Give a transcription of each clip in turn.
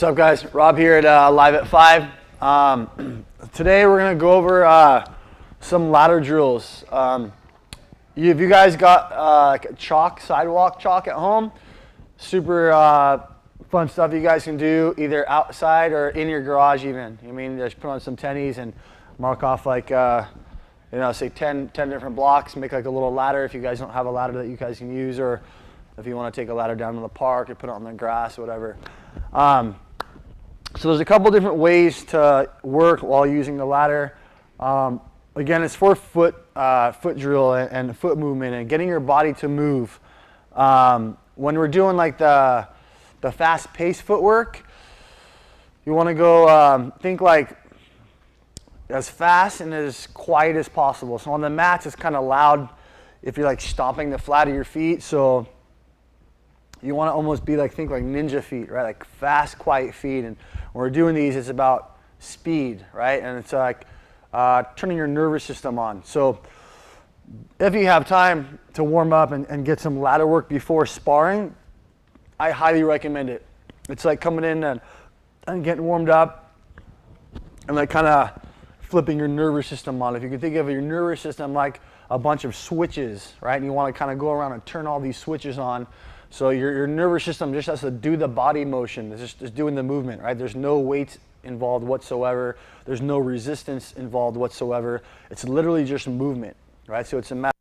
What's up, guys? Rob here at Live at 5. Today we're going to go over some ladder drills. If you guys got chalk, sidewalk chalk at home, super fun stuff you guys can do either outside or in your garage even. I mean, just put on some tennies and mark off like, say 10 different blocks, make like a little ladder if you guys don't have a ladder that you guys can use, or if you want to take a ladder down to the park or put it on the grass or whatever. So there's a couple different ways to work while using the ladder. Again, it's for foot drill and foot movement and getting your body to move. When we're doing like the fast-paced footwork, you want to go think like as fast and as quiet as possible. So on the mats, it's kind of loud if you're like stomping the flat of your feet. So you want to almost be like, think like ninja feet, right? Like fast, quiet feet. And when we're doing these, it's about speed, right? And it's like turning your nervous system on. So if you have time to warm up and get some ladder work before sparring, I highly recommend it. It's like coming in and getting warmed up and like kind of flipping your nervous system on. If you can think of your nervous system like a bunch of switches, right? And you want to kind of go around and turn all these switches on. So your nervous system just has to do the body motion. It's just doing the movement, right? There's no weight involved whatsoever. There's no resistance involved whatsoever. It's literally just movement, right? So it's a matter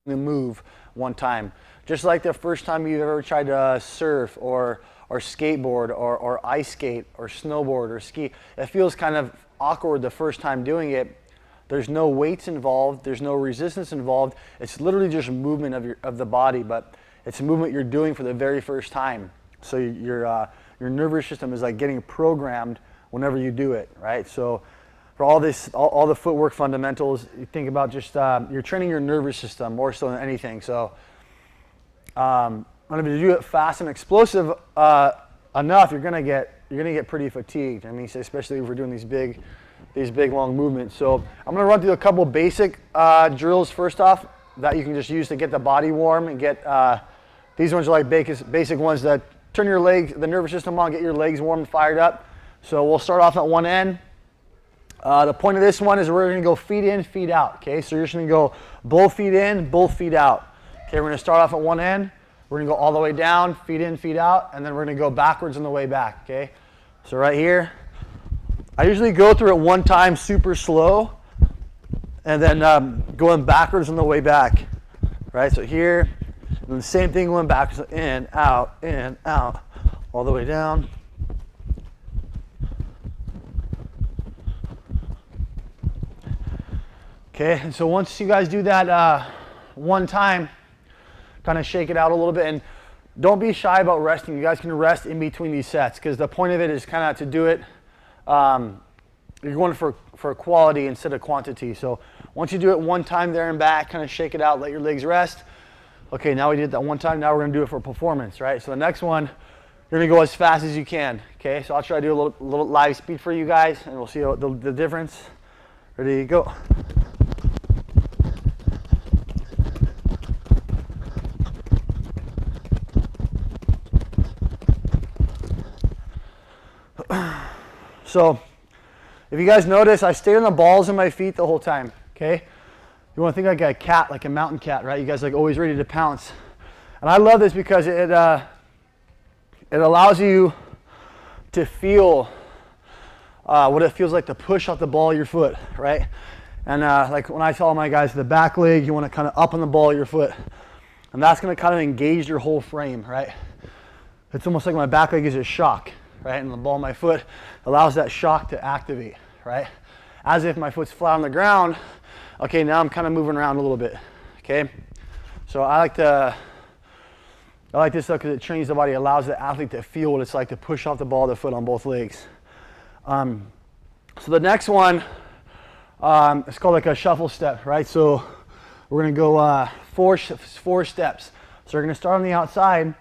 of move one time. Just like the first time you've ever tried to surf or skateboard or ice skate or snowboard or ski. It feels kind of awkward the first time doing it. There's no weights involved. There's no resistance involved. It's literally just movement of the body, but it's a movement you're doing for the very first time. So your nervous system is like getting programmed whenever you do it, right? So for all the footwork fundamentals, you think about just you're training your nervous system more so than anything. So if you do it fast and explosive enough, you're gonna get pretty fatigued. I mean, especially if we're doing these big long movements. So I'm gonna run through a couple basic drills first off that you can just use to get the body warm and get. These ones are like basic ones that turn your legs, the nervous system on, get your legs warm and fired up. So we'll start off at one end. The point of this one is we're going to go feet in, feet out. Okay, so you're just going to go both feet in, both feet out. Okay, we're going to start off at one end. We're going to go all the way down, feet in, feet out, and then we're going to go backwards on the way back. Okay, so right here, I usually go through it one time super slow, and then going backwards on the way back. Right, so here. And the same thing going back, so in, out, all the way down. Okay, and so once you guys do that one time, kind of shake it out a little bit, and don't be shy about resting. You guys can rest in between these sets, because the point of it is kind of to do it, you're going for quality instead of quantity. So once you do it one time there and back, kind of shake it out, let your legs rest. Okay, now we did that one time, now we're gonna do it for performance, right? So the next one, you're gonna go as fast as you can, okay? So I'll try to do a little live speed for you guys, and we'll see the difference. Ready, go. So, if you guys notice, I stayed on the balls of my feet the whole time, okay? You want to think like a cat, like a mountain cat, right? You guys like always ready to pounce. And I love this because it allows you to feel what it feels like to push off the ball of your foot, right? And like when I tell my guys the back leg, you want to kind of up on the ball of your foot. And that's going to kind of engage your whole frame, right? It's almost like my back leg is a shock, right? And the ball of my foot allows that shock to activate, right? As if my foot's flat on the ground. Okay, now I'm kind of moving around a little bit, okay? So I like this stuff because it trains the body, allows the athlete to feel what it's like to push off the ball of the foot on both legs. So the next one, it's called like a shuffle step, right? So we're gonna go four steps. So we're gonna start on the outside.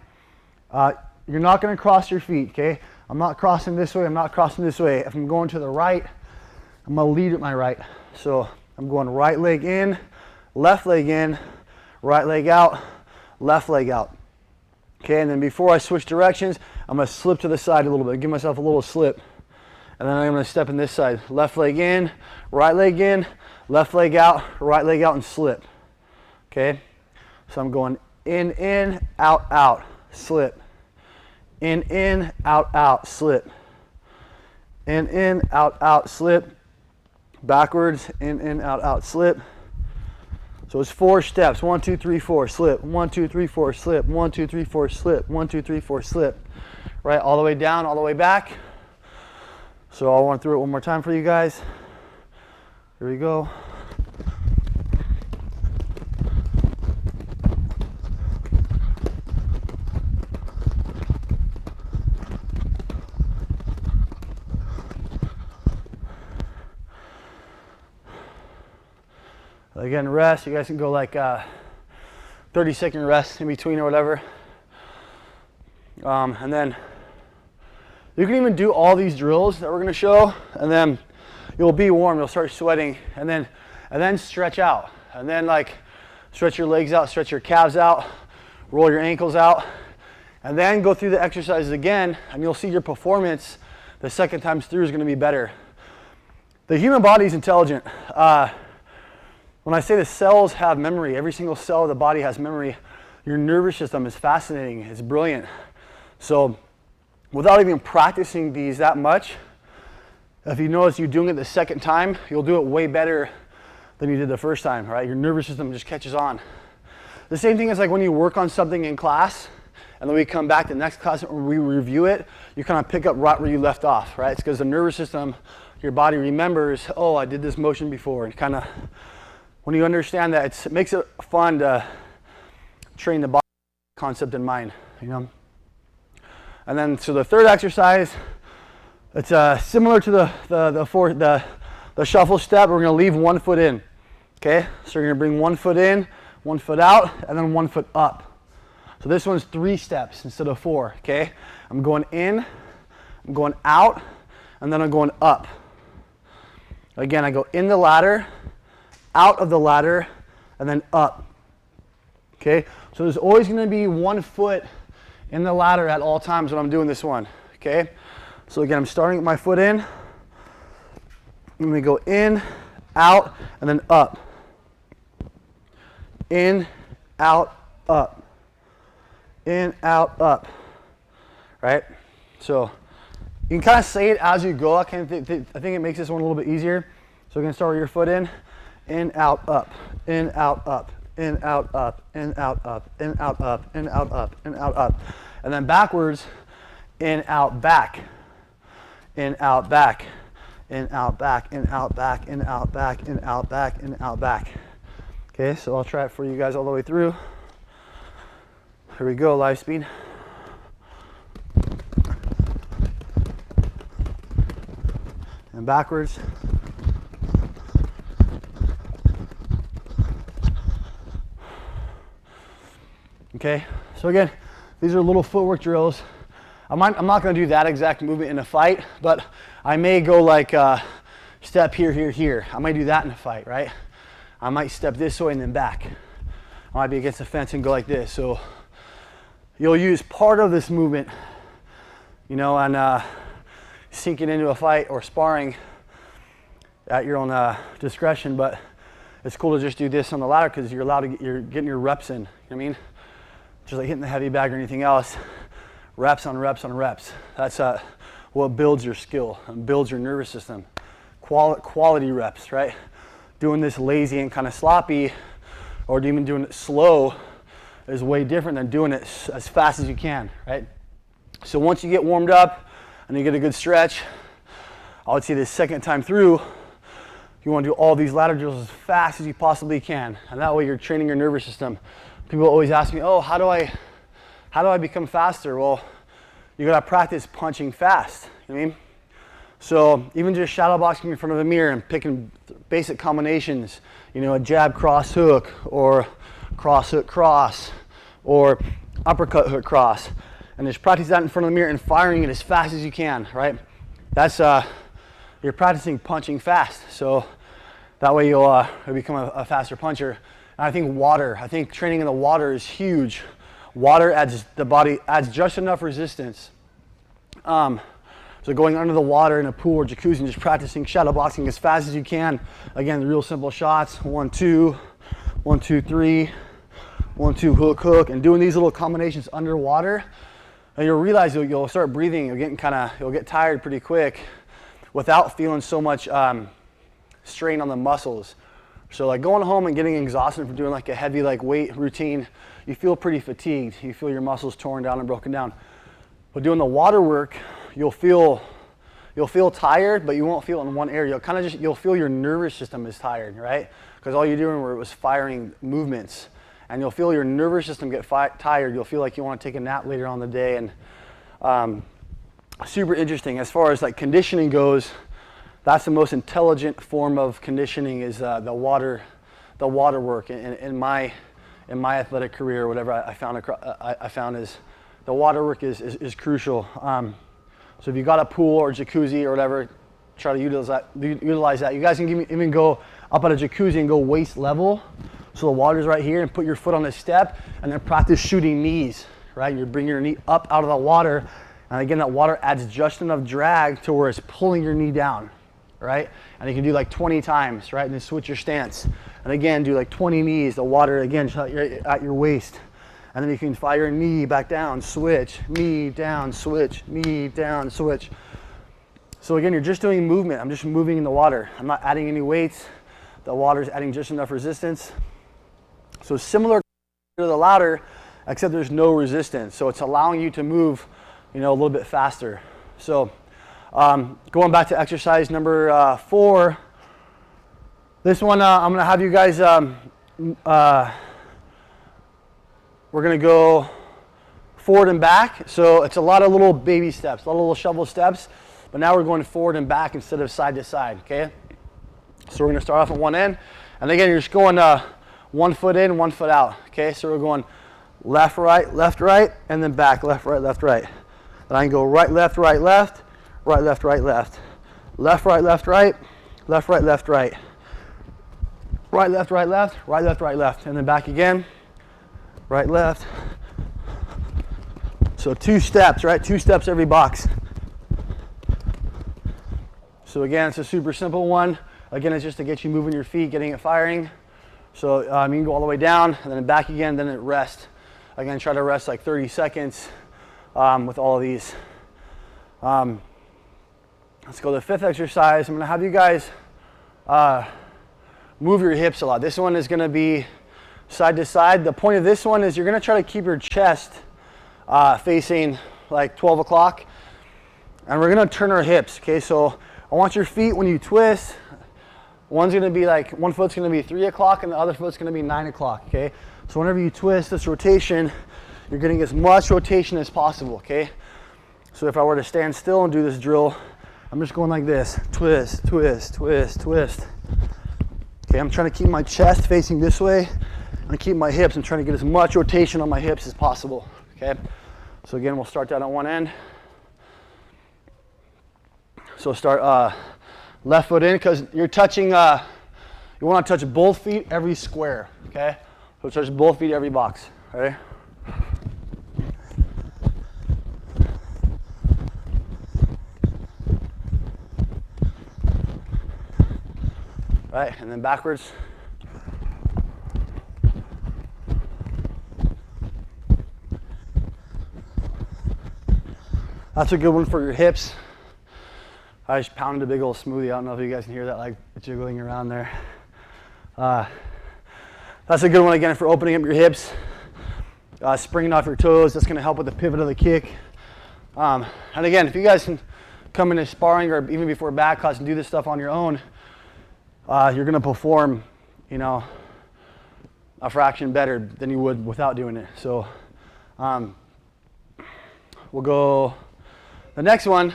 You're not gonna cross your feet, okay? I'm not crossing this way, I'm not crossing this way. If I'm going to the right, I'm gonna lead with my right. So I'm going right leg in, left leg in, right leg out, left leg out. Okay, and then before I switch directions, I'm going to slip to the side a little bit, give myself a little slip. And then I'm going to step in this side. Left leg in, right leg in, left leg out, right leg out, and slip. Okay? So I'm going in, out, slip. In, out, slip. In, out, slip. Backwards, in, out, slip. So it's 4 steps. 1, 2, 3, 4, slip. 1, 2, 3, 4, slip. 1, 2, 3, 4, slip. 1, 2, 3, 4, slip. Right, all the way down, all the way back. So I'll run through it one more time for you guys. Here we go. Again, rest. You guys can go like 30-second rest in between or whatever. And then you can even do all these drills that we're going to show, and then you'll be warm, you'll start sweating, and then stretch out. And then like stretch your legs out, stretch your calves out, roll your ankles out, and then go through the exercises again, and you'll see your performance the second time through is going to be better. The human body is intelligent. When I say the cells have memory, every single cell of the body has memory. Your nervous system is fascinating, it's brilliant. So without even practicing these that much, if you notice you doing it the second time, you'll do it way better than you did the first time, right? Your nervous system just catches on. The same thing is like when you work on something in class, and then we come back to the next class and we review it, you kind of pick up right where you left off, right? It's because the nervous system, your body remembers, oh, I did this motion before, and kind of, when you understand that, it makes it fun to train the body concept in mind, you know? And then, so the third exercise, it's similar to the shuffle step. We're going to leave 1 foot in, okay? So you're going to bring 1 foot in, 1 foot out, and then 1 foot up. So this one's 3 steps instead of 4, okay? I'm going in, I'm going out, and then I'm going up. Again, I go in the ladder, out of the ladder, and then up, okay? So there's always going to be 1 foot in the ladder at all times when I'm doing this one, okay? So again, I'm starting with my foot in. Let me go in, out, and then up. In, out, up. In, out, up. Right? So you can kind of say it as you go. I think it makes this one a little bit easier. So we're going to start with your foot in, out, up, in, out, up. In, out, up, in, out, up, in, out, up, in, out, up, in, out, up. And then backwards, in, out, back. In, out, back. In, out, back, in, out, back, in, out, back, in, out, back, in, out, back. Okay, so I'll try it for you guys all the way through. Here we go, live speed. And backwards. Okay, so again, these are little footwork drills. I'm not going to do that exact movement in a fight, but I may go like step here, here, here. I might do that in a fight, right? I might step this way and then back. I might be against the fence and go like this. So you'll use part of this movement, you know, and sink it into a fight or sparring at your own discretion. But it's cool to just do this on the ladder because you're allowed to you're getting your reps in. You know what I mean? Just like hitting the heavy bag or anything else, reps on reps on reps. That's what builds your skill and builds your nervous system. Quality reps, right? Doing this lazy and kind of sloppy, or even doing it slow, is way different than doing it as fast as you can, right? So once you get warmed up and you get a good stretch, I would say the second time through, you want to do all these ladder drills as fast as you possibly can, and that way you're training your nervous system. People always ask me, oh, how do I become faster? Well, you gotta practice punching fast, you know what I mean? So even just shadow boxing in front of the mirror and picking basic combinations, you know, a jab cross hook, or cross hook cross, or uppercut hook cross, and just practice that in front of the mirror and firing it as fast as you can, right? That's, you're practicing punching fast, so that way you'll become a faster puncher. And I think training in the water is huge. Water adds just enough resistance So going under the water in a pool or jacuzzi and just practicing shadow boxing as fast as you can. Again, the real simple shots, 1, 2, 1, 2, 3, 1, 2, hook, hook, and doing these little combinations underwater. And you'll realize you'll start breathing, you'll get tired pretty quick without feeling so much strain on the muscles. So like going home and getting exhausted from doing like a heavy like weight routine, you feel pretty fatigued. You feel your muscles torn down and broken down. But doing the water work, you'll feel tired, but you won't feel in one area. You'll feel your nervous system is tired, right? Because all you're doing was firing movements, and you'll feel your nervous system get tired. You'll feel like you want to take a nap later on in the day, and super interesting. As far as like conditioning goes, that's the most intelligent form of conditioning is the water work. In my athletic career, or whatever I found is the water work is crucial. So if you got a pool or jacuzzi or whatever, try to utilize that. You guys can even go up at a jacuzzi and go waist level. So the water's right here, and put your foot on the step, and then practice shooting knees, right? You bring your knee up out of the water, and again, that water adds just enough drag to where it's pulling your knee down, right? And you can do like 20 times, right? And then switch your stance. And again, do like 20 knees, the water again at your waist. And then you can fire your knee back down, switch, knee down, switch, knee down, switch. So again, you're just doing movement. I'm just moving in the water. I'm not adding any weights. The water's adding just enough resistance. So similar to the ladder, except there's no resistance. So it's allowing you to move, a little bit faster. So going back to exercise number 4, this one I'm gonna have you guys, we're gonna go forward and back. So it's a lot of little baby steps, a lot of little shovel steps, but now we're going forward and back instead of side to side, okay? So we're gonna start off at one end, and again, you're just going 1 foot in, 1 foot out, okay? So we're going left, right, and then back, left, right, Then I can go right, left, right, left, right, left, right, left, left, right, left, right, left, right, left, right, right, left, right, left, right, left, right, left, and then back again, right, left. So 2 steps, right? 2 steps every box. So again, it's a super simple one. Again, it's just to get you moving your feet, getting it firing. So you can go all the way down, and then back again, then it rest. Again, try to rest like 30 seconds with all of these. Let's go to the 5th exercise. I'm gonna have you guys move your hips a lot. This one is gonna be side to side. The point of this one is you're gonna try to keep your chest facing like 12 o'clock, and we're gonna turn our hips, okay? So I want your feet, when you twist, one's gonna be like, one foot's gonna be 3 o'clock and the other foot's gonna be 9 o'clock, okay? So whenever you twist this rotation, you're getting as much rotation as possible, okay? So if I were to stand still and do this drill, I'm just going like this, twist, twist, twist, twist. Okay, I'm trying to keep my chest facing this way and keep my hips. I'm trying to get as much rotation on my hips as possible, okay? So again, we'll start that on one end. So start left foot in, because you're touching, you want to touch both feet every square, okay? So touch both feet every box, ready? Right, and then backwards. That's a good one for your hips. I just pounded a big old smoothie. I don't know if you guys can hear that like jiggling around there. That's a good one again for opening up your hips, springing off your toes. That's going to help with the pivot of the kick. And again, if you guys can come into sparring or even before back class and do this stuff on your own, you're going to perform, a fraction better than you would without doing it. So we'll go the next one.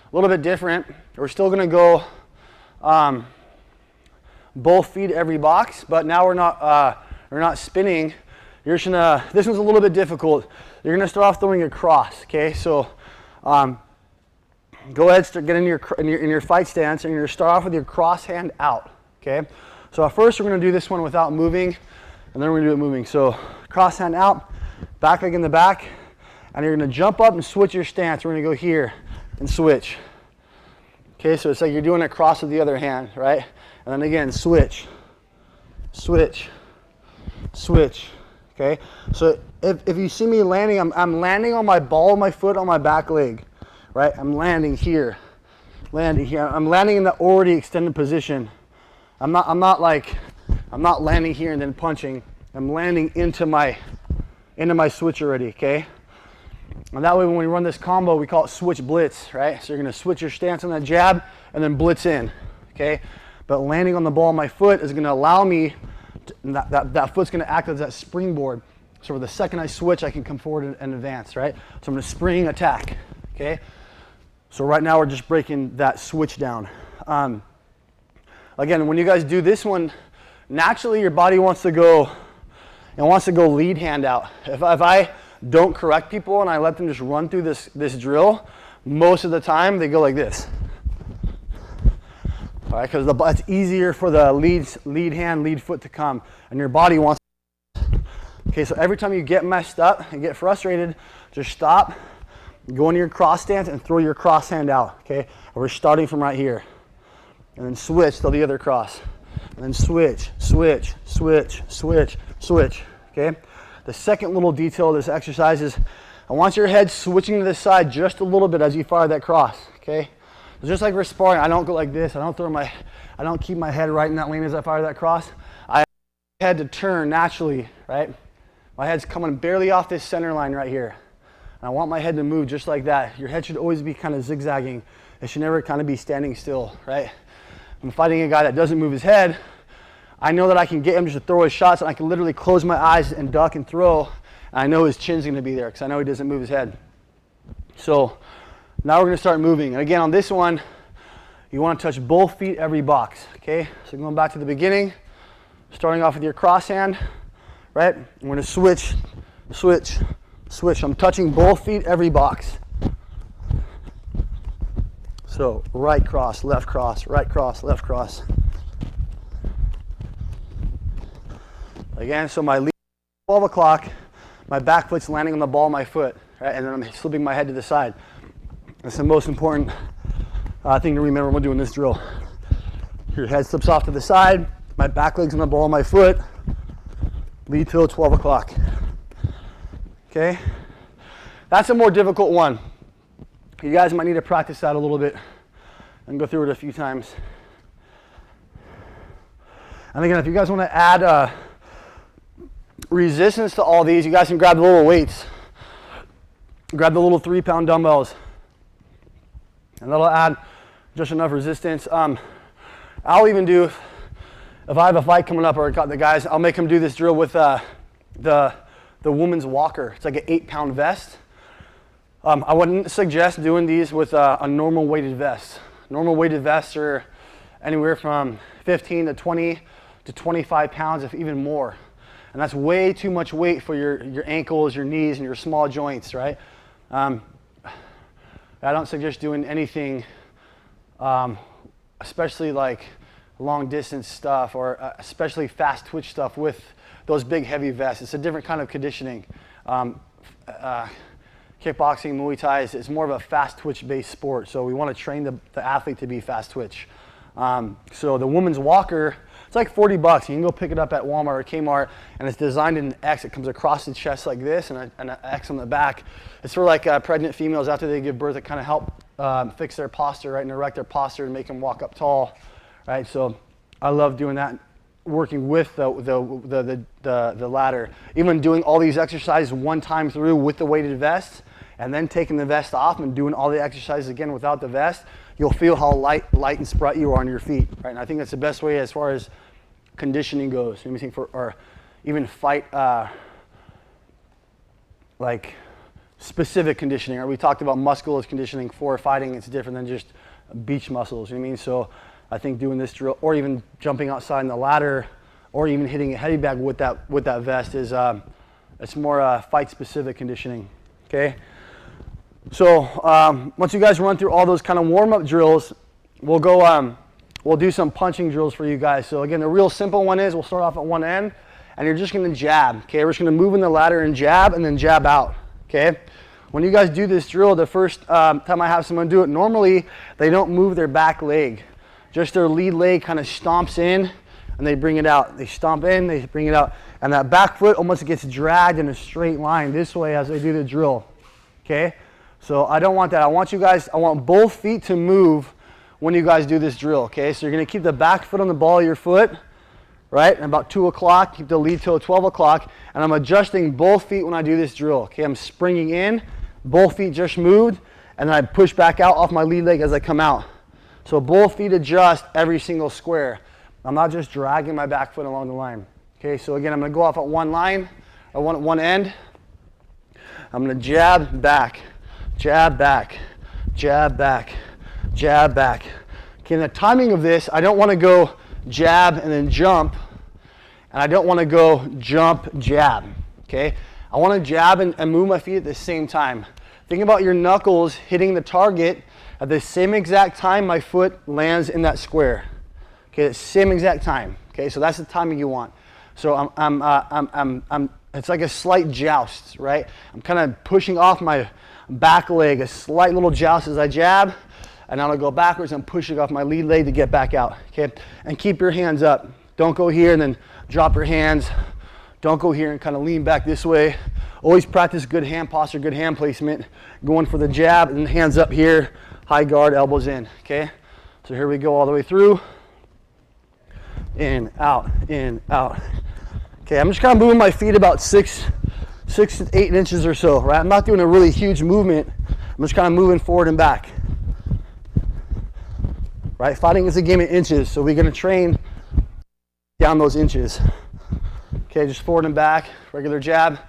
A little bit different. We're still going to go both feet every box, but now we're not spinning. You're just gonna. This one's a little bit difficult. You're gonna start off throwing across. Okay, so go ahead, start getting in your fight stance, and you're gonna start off with your cross hand out. Okay, so at first we're gonna do this one without moving, and then we're gonna do it moving. So cross hand out, back leg in the back, and you're gonna jump up and switch your stance. We're gonna go here and switch. Okay, so it's like you're doing a cross with the other hand, right? And then again, switch, switch, switch. Okay, so if you see me landing, I'm landing on my ball of my foot on my back leg, right? I'm landing here, landing here. I'm landing in the already extended position. I'm not landing here and then punching. I'm landing into my switch already, okay? And that way when we run this combo, we call it switch blitz, right? So you're gonna switch your stance on that jab and then blitz in, okay? But landing on the ball of my foot is gonna allow me, that foot's gonna act as that springboard. So for the second I switch, I can come forward and advance, right? So I'm gonna spring attack, okay? So right now we're just breaking that switch down. Again, when you guys do this one, naturally your body wants to go lead hand out. If I don't correct people and I let them just run through this drill, most of the time they go like this. All right, because it's easier for the lead hand, lead foot to come, and your body wants. Okay, so every time you get messed up and get frustrated, just stop, go into your cross stance and throw your cross hand out. Okay, and we're starting from right here, and then switch to the other cross, and then switch, switch, switch, switch, switch. Okay. The second little detail of this exercise is I want your head switching to the side just a little bit as you fire that cross. Okay. Just like we're sparring, I don't go like this. I don't keep my head right in that lane as I fire that cross. I had to turn naturally, right? My head's coming barely off this center line right here. And I want my head to move just like that. Your head should always be kind of zigzagging. It should never kind of be standing still, right? I'm fighting a guy that doesn't move his head. I know that I can get him just to throw his shots, and I can literally close my eyes and duck and throw. And I know his chin's gonna be there because I know he doesn't move his head. So now we're gonna start moving. And again, on this one, you wanna touch both feet every box, okay? So going back to the beginning, starting off with your cross hand, right? I'm gonna switch, switch, switch. I'm touching both feet every box. So right cross, left cross, right cross, left cross. Again, so my lead 12 o'clock, my back foot's landing on the ball of my foot, right? And then I'm slipping my head to the side. That's the most important thing to remember when doing this drill. Your head slips off to the side, my back leg's on the ball of my foot, lead till 12 o'clock. Okay? That's a more difficult one. You guys might need to practice that a little bit and go through it a few times. And again, if you guys want to add resistance to all these, you guys can grab the little weights. Grab the little 3-pound dumbbells. And that'll add just enough resistance. I'll even do, if I have a fight coming up or got the guys, I'll make them do this drill with the woman's walker. It's like an 8-pound vest. I wouldn't suggest doing these with a normal weighted vest. Normal weighted vests are anywhere from 15 to 20 to 25 pounds, if even more. And that's way too much weight for your ankles, your knees, and your small joints, right? I don't suggest doing anything, especially like long distance stuff or especially fast twitch stuff with those big heavy vests. It's a different kind of conditioning. Kickboxing, Muay Thai is more of a fast twitch based sport. So we want to train the athlete to be fast twitch. So the woman's walker, it's like 40 bucks. You can go pick it up at Walmart or Kmart, and it's designed in an X. It comes across the chest like this and an X on the back. It's for like pregnant females after they give birth. It kind of help fix their posture, right, and erect their posture and make them walk up tall, right? So I love doing that, working with the ladder. Even doing all these exercises one time through with the weighted vest, and then taking the vest off and doing all the exercises again without the vest, you'll feel how light and sprite you are on your feet, right? And I think that's the best way as far as conditioning goes. Anything for, or even fight, like specific conditioning. Right? We talked about muscular conditioning for fighting. It's different than just beach muscles. You know what I mean? So I think doing this drill, or even jumping outside in the ladder, or even hitting a heavy bag with that vest is it's more fight specific conditioning. Okay. So once you guys run through all those kind of warm-up drills, we'll go, we'll do some punching drills for you guys. So again, the real simple one is we'll start off at one end, and you're just going to jab. Okay, we're just going to move in the ladder and jab, and then jab out. Okay, when you guys do this drill, the first time I have someone do it, normally they don't move their back leg. Just their lead leg kind of stomps in and they bring it out. They stomp in, they bring it out. And that back foot almost gets dragged in a straight line this way as they do the drill, okay? So I don't want that. I want both feet to move when you guys do this drill, okay? So you're gonna keep the back foot on the ball of your foot, right? And about 2 o'clock, keep the lead till 12 o'clock, and I'm adjusting both feet when I do this drill, okay? I'm springing in, both feet just moved, and then I push back out off my lead leg as I come out. So both feet adjust every single square. I'm not just dragging my back foot along the line. Okay, so again, I'm gonna go off at one line, or one end. I'm gonna jab back, jab back, jab back, jab back. Okay, and the timing of this, I don't wanna go jab and then jump, and I don't wanna go jump, jab, okay? I wanna jab and move my feet at the same time. Think about your knuckles hitting the target at the same exact time my foot lands in that square. Okay, the same exact time. Okay, so that's the timing you want. So it's like a slight joust, right? I'm kind of pushing off my back leg, a slight little joust as I jab, and now I'll go backwards and pushing off my lead leg to get back out. Okay, and keep your hands up. Don't go here and then drop your hands. Don't go here and kind of lean back this way. Always practice good hand posture, good hand placement. Going for the jab and hands up here, high guard, elbows in. Okay, so here we go all the way through. In, out, in, out. Okay, I'm just kind of moving my feet about 6 to 8 inches or so, right? I'm not doing a really huge movement. I'm just kind of moving forward and back. Right, fighting is a game of inches, so we're gonna train down those inches. Okay, just forward and back, regular jab.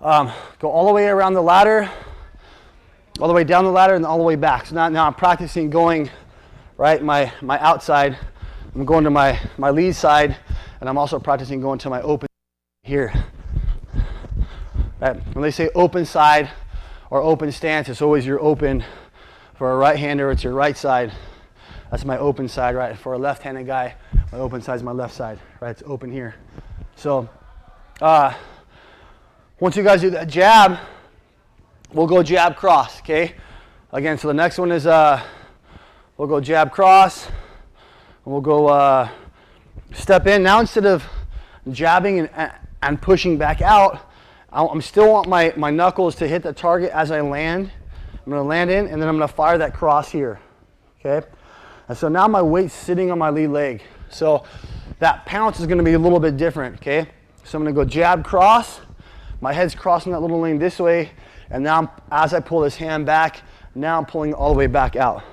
Go all the way around the ladder, all the way down the ladder and all the way back. So now I'm practicing going, right, my outside. I'm going to my lead side, and I'm also practicing going to my open here. Right. When they say open side or open stance, it's always your open. For a right-hander, it's your right side. That's my open side, right? For a left-handed guy, my open side is my left side, right? It's open here. So once you guys do that jab, we'll go jab cross, okay? Again, so the next one is we'll go jab cross. We'll go step in. Now instead of jabbing and pushing back out, I still want my knuckles to hit the target as I land. I'm going to land in, and then I'm going to fire that cross here, okay? And so now my weight's sitting on my lead leg. So that pounce is going to be a little bit different, okay? So I'm going to go jab cross. My head's crossing that little lane this way, and now as I pull this hand back, now I'm pulling all the way back out,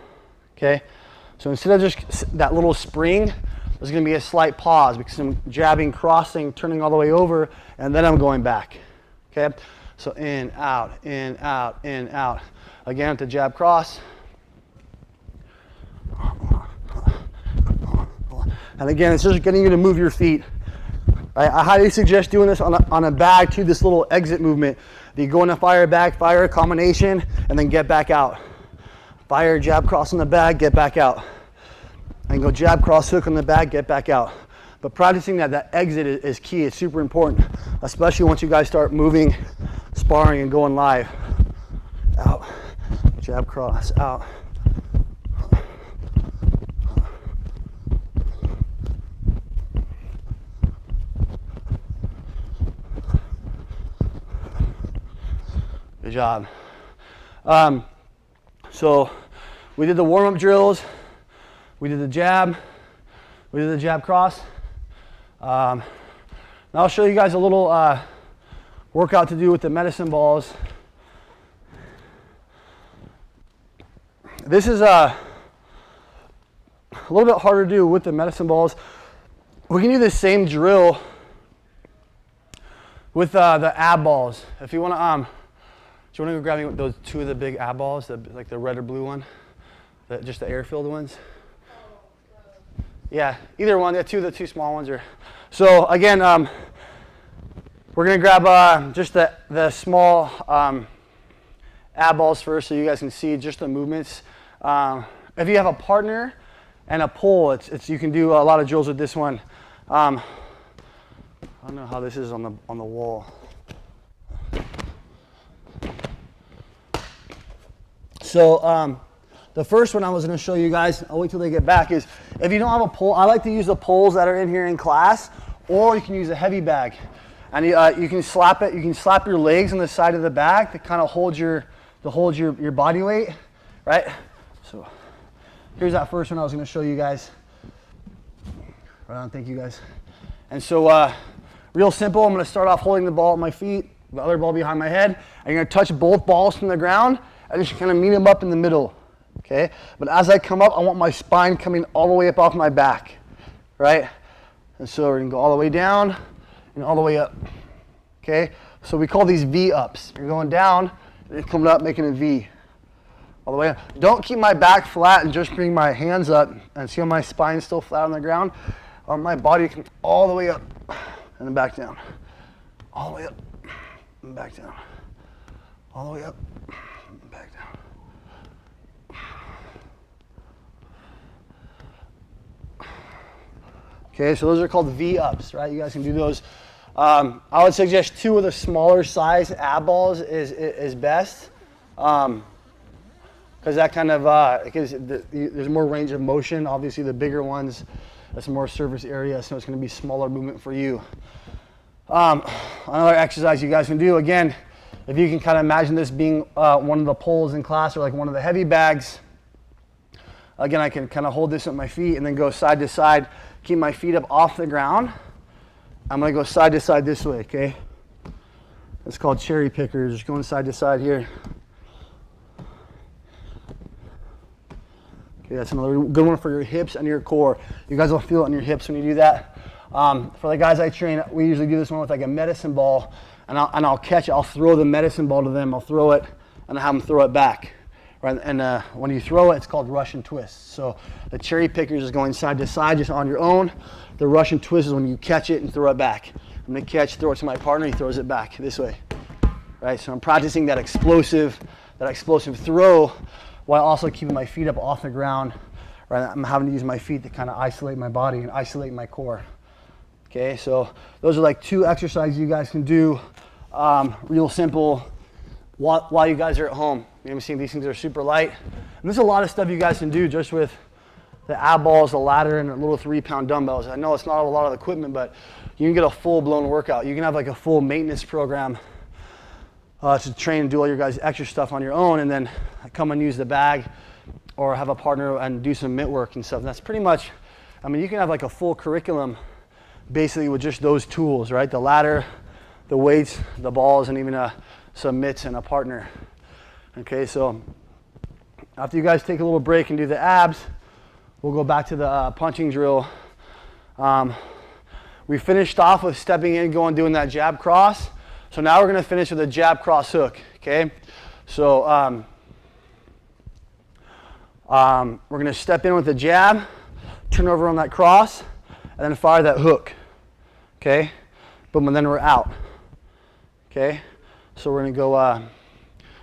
okay? So instead of just that little spring, there's going to be a slight pause because I'm jabbing, crossing, turning all the way over, and then I'm going back. Okay? So in, out, in, out, in, out. Again with the jab cross. And again, it's just getting you to move your feet. I highly suggest doing this on a bag to this little exit movement. You go in a fire bag, fire combination, and then get back out. Fire, jab, cross on the bag, get back out. And go jab, cross, hook on the bag, get back out. But practicing that exit is key. It's super important, especially once you guys start moving, sparring, and going live. Out, jab, cross, out. Good job. So we did the warm-up drills, we did the jab, we did the jab cross. Now I'll show you guys a little workout to do with the medicine balls. This is a little bit harder to do with the medicine balls. We can do the same drill with the ab balls. If you want to, do you want to go grab me those two of the big ab balls, like the red or blue one, just the air-filled ones? Yeah, either one. The two small ones are. So again, we're gonna grab just the small ab balls first, so you guys can see just the movements. If you have a partner and a pole, you can do a lot of drills with this one. I don't know how this is on the wall. So the first one I was going to show you guys, I'll wait till they get back, is if you don't have a pole, I like to use the poles that are in here in class, or you can use a heavy bag. And you can slap it, you can slap your legs on the side of the bag to kind of hold your body weight, right? So here's that first one I was going to show you guys. Right on, thank you guys. And so real simple, I'm going to start off holding the ball at my feet, the other ball behind my head, and you're going to touch both balls from the ground and just kind of meet them up in the middle, okay? But as I come up, I want my spine coming all the way up off my back, right? And so we're going to go all the way down and all the way up, okay? So we call these V-ups. You're going down, and you're coming up, making a V. All the way up. Don't keep my back flat and just bring my hands up and see how my spine's still flat on the ground. My body can all the way up and then back down. All the way up and back down. All the way up and back down. Okay, so those are called V-ups, right? You guys can do those. I would suggest 2 of the smaller size ab balls is best. Because that kind of, there's more range of motion. Obviously the bigger ones, that's more surface area, so it's going to be smaller movement for you. Another exercise you guys can do, again, if you can kind of imagine this being one of the poles in class or like one of the heavy bags. Again, I can kind of hold this with my feet and then go side to side, keep my feet up off the ground. I'm going to go side to side this way, okay? It's called cherry pickers, just going side to side here. Okay, that's another good one for your hips and your core. You guys will feel it in your hips when you do that. For the guys I train, we usually do this one with like a medicine ball, and I'll catch it. I'll throw the medicine ball to them. I'll throw it, and I'll have them throw it back. Right? And when you throw it, it's called Russian twist. So the cherry pickers is going side to side just on your own. The Russian twist is when you catch it and throw it back. I'm going to catch, throw it to my partner. He throws it back this way. Right? So I'm practicing that explosive throw, while also keeping my feet up off the ground. Right? I'm having to use my feet to kind of isolate my body and isolate my core. Okay, so those are like 2 exercises you guys can do, real simple, while you guys are at home. You know what I'm saying? These things are super light. And there's a lot of stuff you guys can do just with the ab balls, the ladder, and the little 3-pound dumbbells. I know it's not a lot of equipment, but you can get a full-blown workout. You can have like a full maintenance program to train and do all your guys' extra stuff on your own, and then come and use the bag or have a partner and do some mitt work and stuff. And that's pretty much, I mean, you can have like a full curriculum basically with just those tools, right? The ladder, the weights, the balls, and even some mitts and a partner. Okay, so after you guys take a little break and do the abs, we'll go back to the punching drill. We finished off with stepping in, doing that jab cross. So now we're going to finish with a jab cross hook, okay? So we're going to step in with a jab, turn over on that cross, and then fire that hook, okay? Boom, and then we're out, okay? So we're going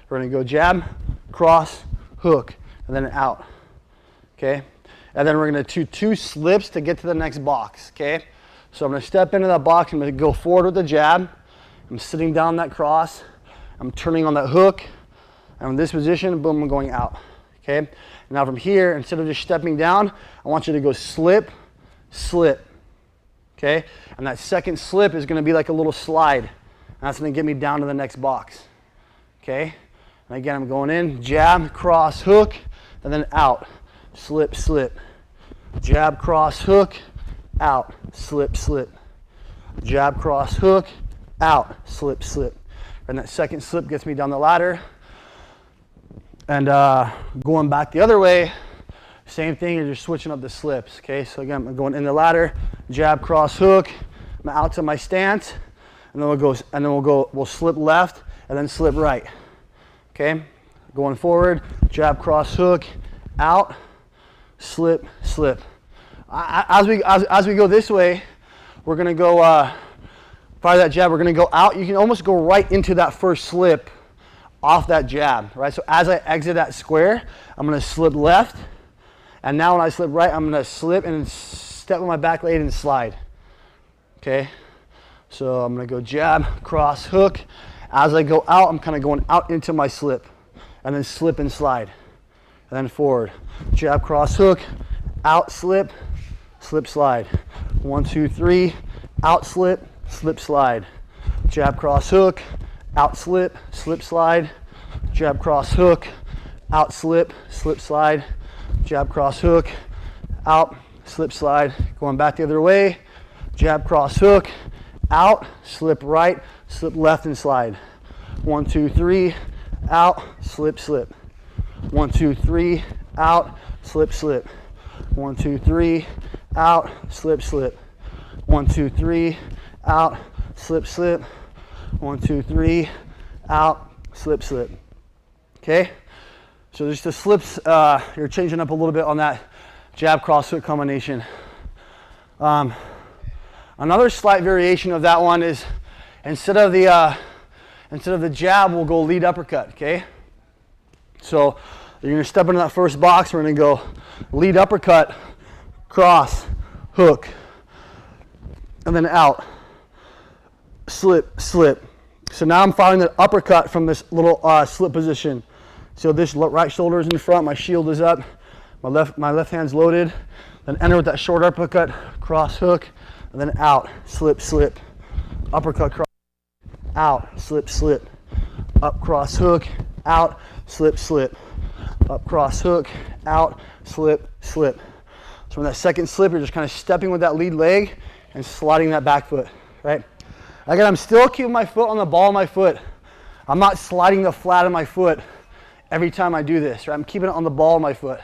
to go jab, cross, hook, and then out, okay? And then we're going to do 2 slips to get to the next box, okay? So I'm going to step into that box. I'm going to go forward with the jab. I'm sitting down that cross. I'm turning on that hook. I'm in this position. Boom, I'm going out, okay? Now from here, instead of just stepping down, I want you to go slip, slip, okay? And that second slip is going to be like a little slide. And that's going to get me down to the next box, okay? And again, I'm going in, jab, cross, hook, and then out. Slip, slip. Jab, cross, hook, out. Slip, slip. Jab, cross, hook, out. Slip, slip. And that second slip gets me down the ladder. And going back the other way, same thing, you're just switching up the slips. Okay, so again, I'm going in the ladder, jab, cross, hook, I'm out to my stance, and then we'll slip left and then slip right. Okay, going forward, jab, cross, hook, out, slip, slip. As we go this way, we're gonna go fire that jab. We're gonna go out. You can almost go right into that first slip off that jab, right? So as I exit that square, I'm gonna slip left, and now when I slip right, I'm gonna slip and step with my back leg and slide. Okay, so I'm gonna go jab, cross, hook. As I go out, I'm kind of going out into my slip, and then slip and slide, and then forward. Jab, cross, hook, out, slip, slip, slide. 1, 2, 3, out, slip, slip, slide. Jab, cross, hook, out, slip, slip, slide. Jab, cross, hook, out, slip, slip, slide. Jab, cross, hook, out, slip, slide. Going back the other way. Jab, cross, hook, out, slip right, slip left, and slide. 1, 2, 3, out, slip, slip. 1, 2, 3, out, slip, slip. 1, 2, 3, out, slip, slip. 1, 2, 3, out, slip, slip. 1, 2, 3, out, slip, slip. Okay? So just the slips, you're changing up a little bit on that jab, cross, hook combination. Another slight variation of that one is instead of the jab, we'll go lead uppercut, okay? So you're gonna step into that first box, we're gonna go lead uppercut, cross, hook, and then out, slip, slip. So now I'm firing the uppercut from this little slip position. So this right shoulder is in front, my shield is up, my left hand's loaded, then enter with that short uppercut, cross, hook, and then out, slip, slip, uppercut, cross, out, slip, slip, up, cross, hook, out, slip, slip, up, cross, hook, out, slip, slip. So from that second slip, you're just kind of stepping with that lead leg and sliding that back foot, right? Again, I'm still keeping my foot on the ball of my foot. I'm not sliding the flat of my foot every time I do this, right? I'm keeping it on the ball of my foot.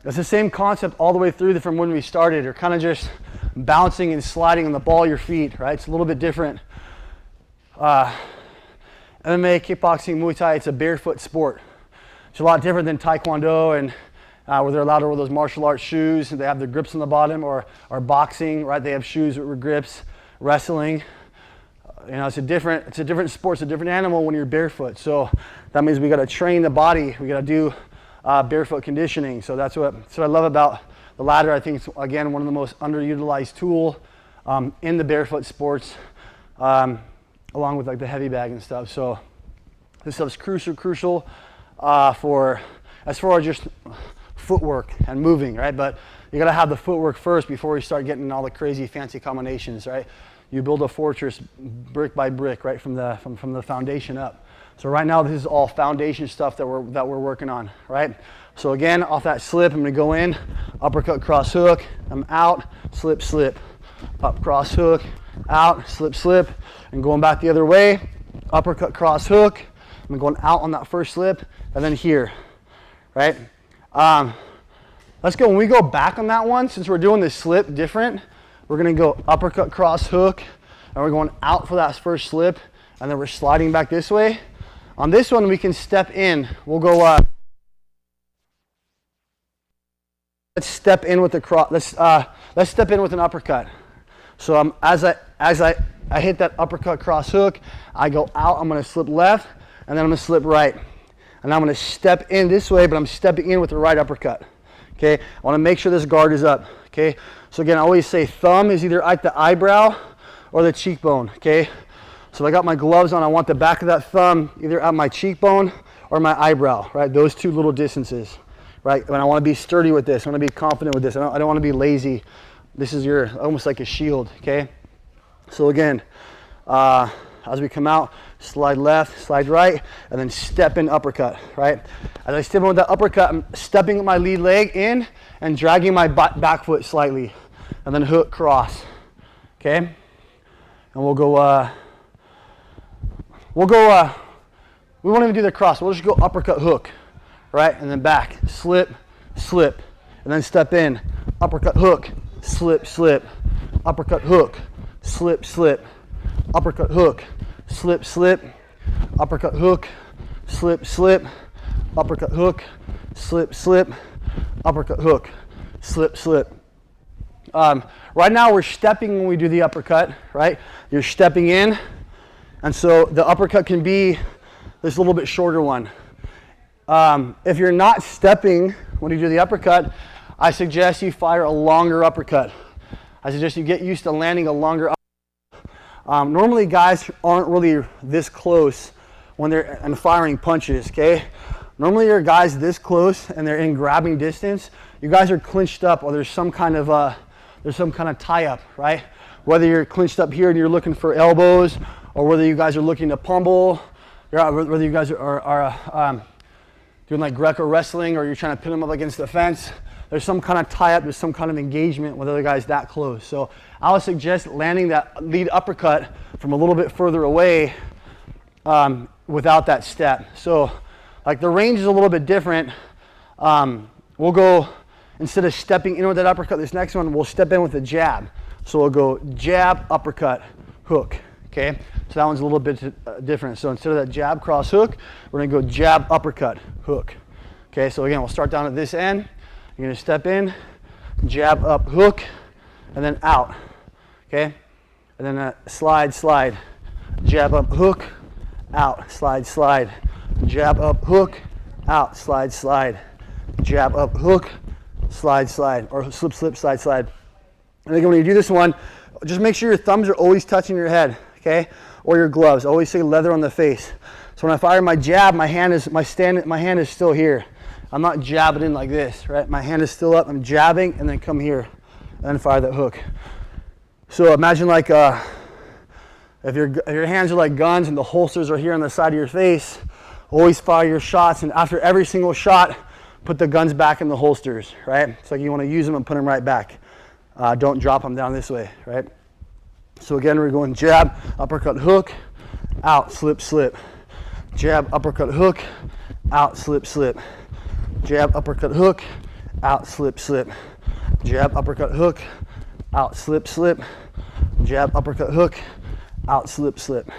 It's the same concept all the way through from when we started. You're kind of just bouncing and sliding on the ball of your feet, right? It's a little bit different. MMA, kickboxing, Muay Thai, it's a barefoot sport. It's a lot different than Taekwondo and where they're allowed to wear those martial arts shoes and they have the grips on the bottom, or boxing, right? They have shoes with grips. Wrestling, you know, it's a different sport, it's a different animal when you're barefoot. So that means we got to train the body. We got to do barefoot conditioning. So that's what I love about the ladder. I think it's, again, one of the most underutilized tool in the barefoot sports, along with like the heavy bag and stuff. So this stuff's crucial for as far as just footwork and moving, right? But you got to have the footwork first before you start getting all the crazy fancy combinations, right? You build a fortress brick by brick, right, from the foundation up. So right now this is all foundation stuff that we're working on, right? So again, off that slip, I'm gonna go in, uppercut, cross, hook. I'm out, slip, slip, up, cross, hook, out, slip, slip, and going back the other way, uppercut, cross, hook. I'm going out on that first slip, and then here, right? Let's go, when we go back on that one, since we're doing this slip different, we're gonna go uppercut, cross, hook, and we're going out for that first slip, and then we're sliding back this way. On this one, we can step in. We'll go, let's step in with the cross, let's step in with an uppercut. So as I hit that uppercut, cross, hook, I go out, I'm gonna slip left, and then I'm gonna slip right. And I'm gonna step in this way, but I'm stepping in with the right uppercut. Okay, I wanna make sure this guard is up. Okay, so again, I always say thumb is either at the eyebrow or the cheekbone. Okay, so if I got my gloves on, I want the back of that thumb either at my cheekbone or my eyebrow, right? Those two little distances, right? And I wanna be sturdy with this, I wanna be confident with this. I don't wanna be lazy. This is almost like a shield, okay? So again, as we come out, slide left, slide right, and then step in uppercut, right? As I step in with that uppercut, I'm stepping my lead leg in and dragging my back foot slightly, and then hook, cross, okay? And we'll go, we won't even do the cross, we'll just go uppercut, hook, right? And then back, slip, slip, and then step in, uppercut, hook, slip, slip, uppercut, hook, slip, slip, uppercut, hook, slip, slip, uppercut, hook, slip, slip, uppercut, hook, slip, slip, uppercut, hook, slip, slip. Right now we're stepping when we do the uppercut, right? You're stepping in, and so the uppercut can be this little bit shorter one. If you're not stepping when you do the uppercut, I suggest you fire a longer uppercut. I suggest you get used to landing a longer uppercut. Normally guys aren't really this close when they're firing punches, okay? Normally your guys this close and they're in grabbing distance. You guys are clinched up, or there's some kind of tie up, right? Whether you're clinched up here and you're looking for elbows, or whether you guys are looking to pummel, whether you guys are doing like Greco wrestling, or you're trying to pin them up against the fence. There's some kind of tie up, there's some kind of engagement with other guys that close. So I would suggest landing that lead uppercut from a little bit further away without that step. So like the range is a little bit different. We'll go, instead of stepping in with that uppercut, this next one, we'll step in with a jab. So we'll go jab, uppercut, hook, okay? So that one's a little bit different. So instead of that jab, cross, hook, we're gonna go jab, uppercut, hook. Okay, so again, we'll start down at this end. You're gonna step in, jab, up, hook, and then out, okay? And then slide, slide, jab, up, hook, out, slide, slide, jab, up, hook, out, slide, slide, jab, up, hook, slide, slide, or slip, slip, slide, slide. And again, when you do this one, just make sure your thumbs are always touching your head, okay? Or your gloves. Always say leather on the face. So when I fire my jab, my hand is still here. I'm not jabbing in like this, right? My hand is still up. I'm jabbing and then come here and then fire that hook. So imagine like if your hands are like guns and the holsters are here on the side of your face, always fire your shots, and after every single shot, put the guns back in the holsters, right? It's like you want to use them and put them right back. Don't drop them down this way, right? So again, we're going jab, uppercut, hook, out, slip, slip. Jab, uppercut, hook, out, slip, slip. Jab, uppercut, hook, out, slip, slip. Jab, uppercut, hook, out, slip, slip. Jab, uppercut, hook, out, slip, slip.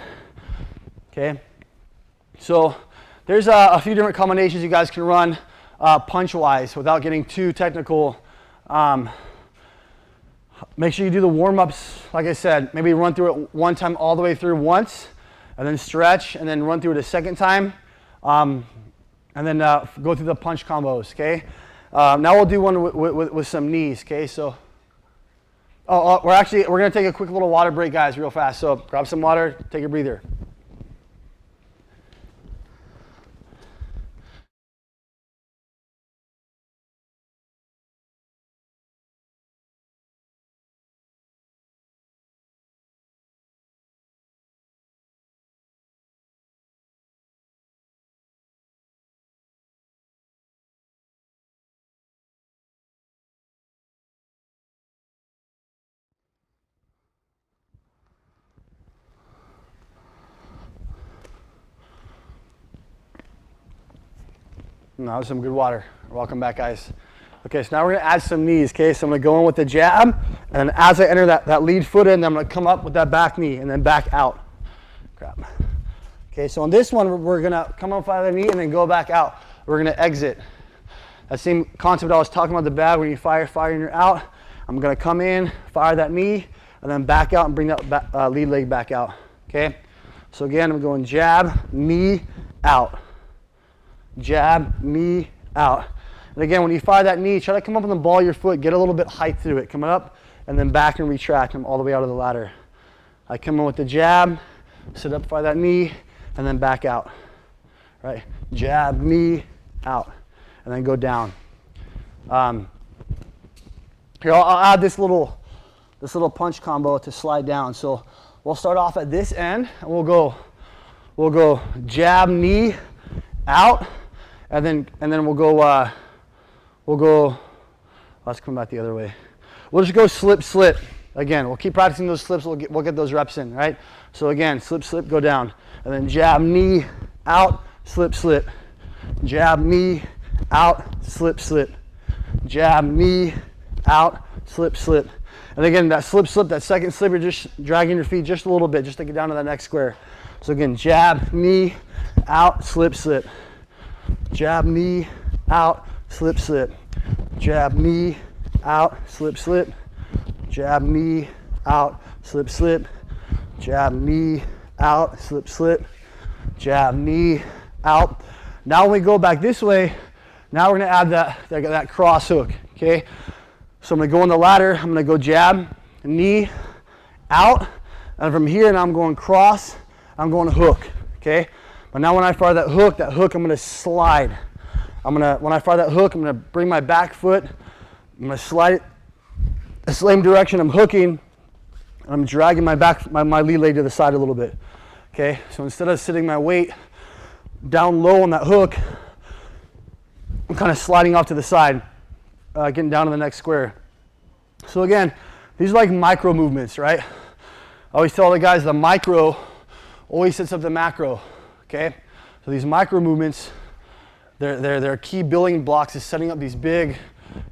Okay? So there's a few different combinations you guys can run punch-wise without getting too technical. Make sure you do the warm-ups, like I said, maybe run through it one time all the way through once, and then stretch, and then run through it a second time. And then go through the punch combos, okay? Now we'll do one with some knees, okay? So, we're gonna take a quick little water break, guys, real fast. So grab some water, take a breather. That was some good water. Welcome back, guys. Okay, so now we're gonna add some knees, okay? So I'm gonna go in with the jab, and then as I enter that lead foot in, I'm gonna come up with that back knee and then back out. Crap. Okay, so on this one, we're gonna come up by the knee and then go back out. We're gonna exit. That same concept I was talking about the bag, when you fire and you're out. I'm gonna come in, fire that knee, and then back out and bring that lead leg back out, okay? So again, I'm going jab, knee, out. Jab, knee, out. And again, when you fire that knee, try to come up on the ball of your foot, get a little bit height through it. Coming up, and then back and retract them all the way out of the ladder. I come in with the jab, sit up, fire that knee, and then back out. Right? Jab, knee, out. And then go down. Here, I'll add this little punch combo to slide down. So we'll start off at this end, and we'll go jab, knee, out. And then we'll go, let's come back the other way. We'll just go slip, slip. Again, we'll keep practicing those slips, we'll get those reps in, right? So again, slip, slip, go down. And then jab, knee, out, slip, slip. Jab, knee, out, slip, slip. Jab, knee, out, slip, slip. And again, that slip, slip, that second slip, you're just dragging your feet just a little bit, just to get down to that next square. So again, jab, knee, out, slip, slip. Jab, knee, out, slip, slip. Jab, knee, out, slip, slip. Jab, knee, out, slip, slip. Jab, knee, out, slip, slip. Jab, knee, out. Now when we go back this way, now we're gonna add that cross hook, okay? So I'm gonna go on the ladder, I'm gonna go jab, knee, out, and from here now I'm going cross, I'm going hook, okay? But now when I fire that hook I'm gonna slide. When I fire that hook, I'm gonna bring my back foot, I'm gonna slide it the same direction I'm hooking, I'm dragging my lead leg to the side a little bit. Okay, so instead of sitting my weight down low on that hook, I'm kind of sliding off to the side, getting down to the next square. So again, these are like micro movements, right? I always tell the guys the micro always sets up the macro, okay? So these micro movements, they're key building blocks is setting up these big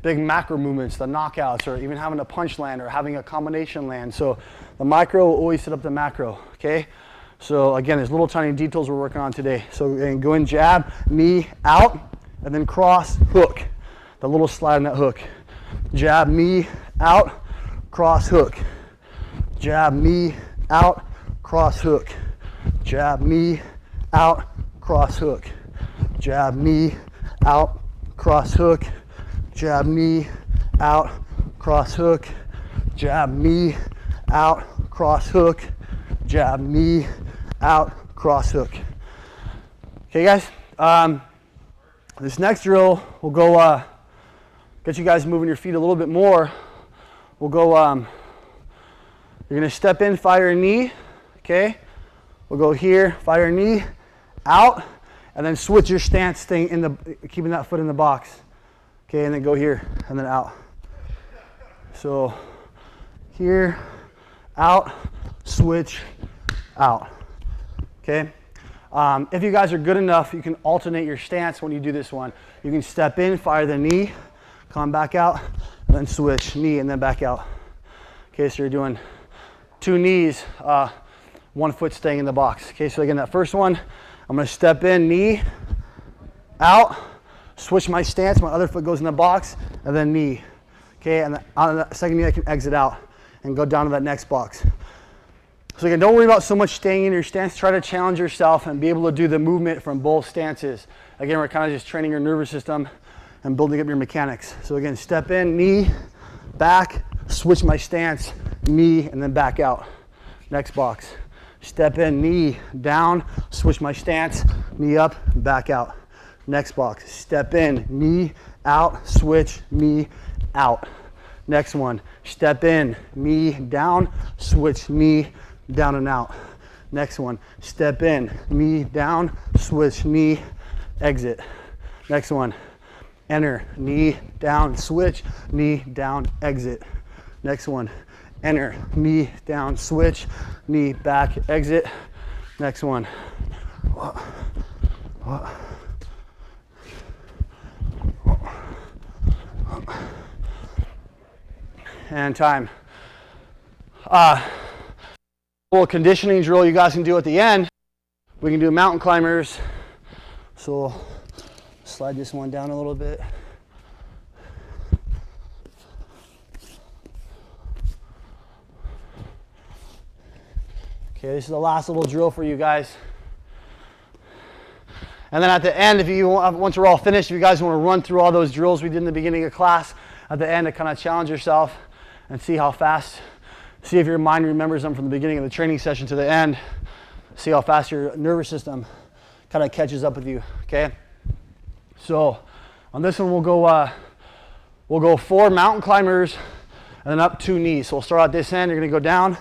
macro movements, the knockouts, or even having a punch land or having a combination land. So the micro will always set up the macro, okay? So again, there's little tiny details we're working on today. So again, go in, jab, knee out, and then cross, hook. The little slide on that hook. Jab, knee out, cross, hook. Jab, knee out, cross, hook. Jab, knee out, cross, hook. Jab, knee out, cross, hook. Jab, knee out, cross, hook. Jab, knee out, cross, hook. Jab, knee out, cross, hook. Okay, guys. This next drill, we'll go get you guys moving your feet a little bit more. We'll go, you're gonna step in, fire a knee, okay? We'll go here, fire a knee, out, and then switch your stance, staying in the, keeping that foot in the box. Okay, and then go here, and then out. So, here, out, switch, out, okay? If you guys are good enough, you can alternate your stance when you do this one. You can step in, fire the knee, come back out, and then switch, knee, and then back out. Okay, so you're doing 2 knees, 1 foot staying in the box. Okay, so again, that first one, I'm gonna step in, knee, out, switch my stance, my other foot goes in the box, and then knee. Okay, and on the second knee, I can exit out and go down to that next box. So again, don't worry about so much staying in your stance. Try to challenge yourself and be able to do the movement from both stances. Again, we're kind of just training your nervous system and building up your mechanics. So again, step in, knee, back, switch my stance, knee, and then back out. Next box. Step in, knee, down, switch my stance, knee up, back out. Next box. Step in, knee, out, switch, knee, out. Next one. Step in, knee, down, switch, knee, down and out. Next one, step in, knee down, switch, knee, exit. Next one, enter, knee down, switch, knee down, exit. Next one, enter, knee down, switch, knee back, exit. Next one. And time. Little conditioning drill you guys can do at the end. We can do mountain climbers. So we'll slide this one down a little bit. Okay, this is the last little drill for you guys. And then at the end, if you want, once we're all finished, if you guys want to run through all those drills we did in the beginning of class, at the end to kind of challenge yourself and see how fast, see if your mind remembers them from the beginning of the training session to the end. See how fast your nervous system kind of catches up with you, okay? So on this one, we'll go 4 mountain climbers and then up 2 knees. So we'll start at this end, you're gonna go down.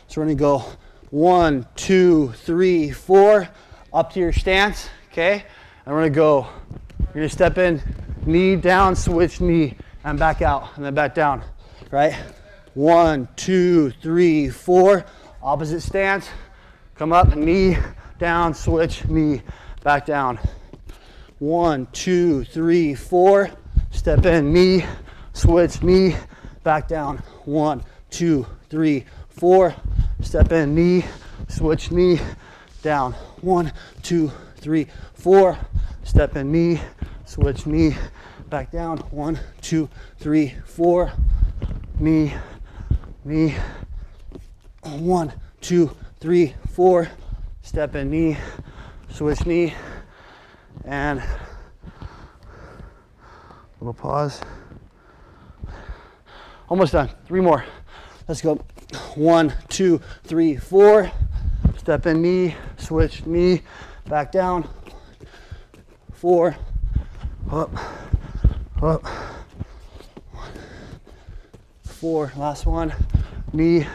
So we're gonna go 1, 2, 3, 4, up to your stance, okay? And we're gonna go, you're gonna step in, knee down, switch knee, and back out, and then back down, right? 1, 2, 3, 4, opposite stance, come up, knee, down, switch, knee, back down. 1, 2, 3, 4, step in, knee, switch, knee, back down. 1, 2, 3, 4, step in, knee, switch, knee, down. 1, 2, 3, 4, step in, knee, switch, knee, back down. 1, 2, 3, 4, knee, knee. 1, 2, 3, 4, step in, knee, switch, knee, and little pause. Almost done. 3 more. Let's go. 1, 2, 3, 4. Step in, knee, switch, knee, back down, 4, up, 4, last one, knee,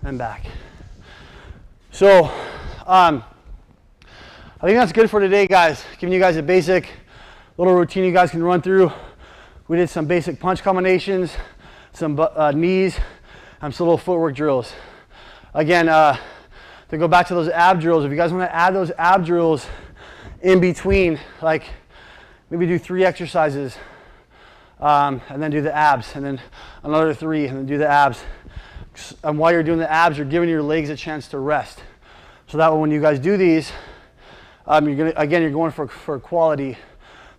and back. So, I think that's good for today, guys. Giving you guys a basic little routine you guys can run through. We did some basic punch combinations, some knees, and some little footwork drills. Again, to go back to those ab drills, if you guys want to add those ab drills in between, like maybe do 3 exercises, and then do the abs, and then another 3, and then do the abs. And while you're doing the abs, you're giving your legs a chance to rest. So that way when you guys do these, you're going for quality.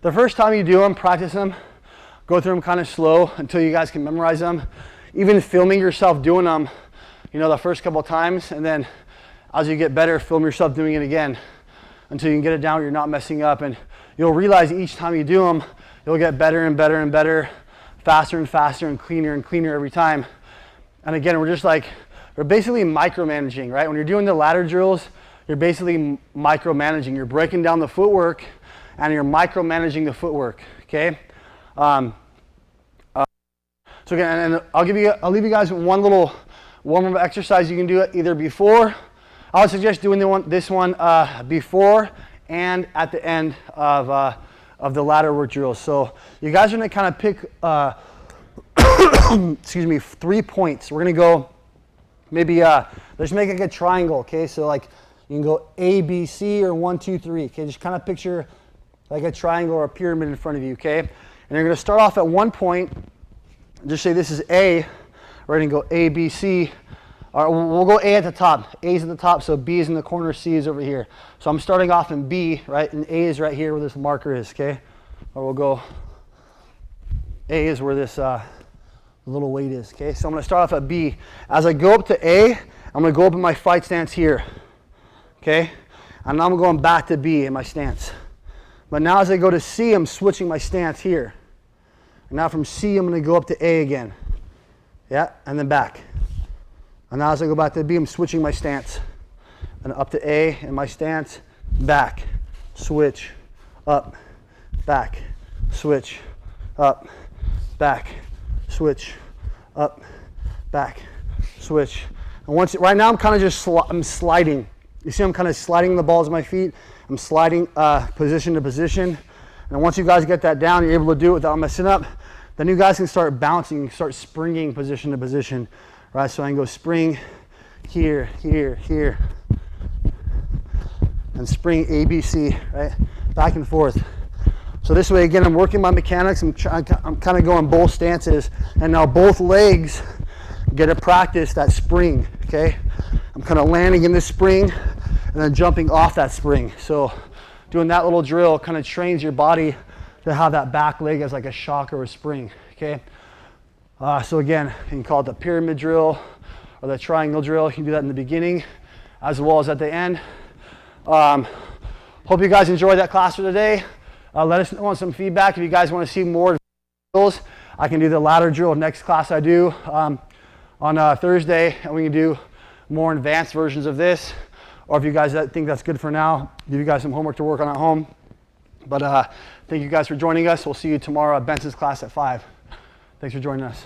The first time you do them, practice them, go through them kind of slow until you guys can memorize them. Even filming yourself doing them, you know, the first couple of times, and then as you get better, film yourself doing it again until you can get it down where you're not messing up. And you'll realize each time you do them, you'll get better and better and better, faster and faster and cleaner every time. And again, we're basically micromanaging, right? When you're doing the ladder drills, you're basically micromanaging. You're breaking down the footwork and you're micromanaging the footwork, okay? So again, and I'll leave you guys with one little warm-up exercise you can do it either before. I would suggest doing this one before and at the end of the ladder work drills. So you guys are gonna kind of pick, excuse me, 3 points. We're gonna go maybe, let's make like a triangle, okay? So like you can go A, B, C, or 1, 2, 3, okay? Just kind of picture like a triangle or a pyramid in front of you, okay? And you're gonna start off at one point, just say this is A, we're gonna go A, B, C, or we'll go A at the top. A's at the top, so B is in the corner, C is over here. So I'm starting off in B, right? And A is right here where this marker is, okay? Or we'll go, A is where this little weight is, okay? So I'm gonna start off at B. As I go up to A, I'm gonna go up in my fight stance here, okay? And now I'm going back to B in my stance. But now as I go to C, I'm switching my stance here. And now from C, I'm gonna go up to A again. Yeah, and then back. And now as I go back to B, I'm switching my stance. And up to A in my stance, back, switch, up, back, switch, up, back, switch, up, back, switch. And right now I'm kind of just I'm sliding. You see I'm kind of sliding the balls of my feet. I'm sliding position to position. And once you guys get that down, you're able to do it without messing up, then you guys can start bouncing, start springing position to position. Right, so I can go spring here, here, here. And spring A, B, C, right? Back and forth. So this way, again, I'm working my mechanics. I'm kind of going both stances. And now both legs get to practice that spring, okay? I'm kind of landing in this spring and then jumping off that spring. So doing that little drill kind of trains your body to have that back leg as like a shock or a spring, okay? So again, you can call it the pyramid drill or the triangle drill. You can do that in the beginning as well as at the end. Hope you guys enjoyed that class for today. Let us know on some feedback if you guys want to see more drills. I can do the ladder drill next class I do on Thursday, and we can do more advanced versions of this. Or if you guys think that's good for now, give you guys some homework to work on at home. But thank you guys for joining us. We'll see you tomorrow at Benson's class at 5. Thanks for joining us.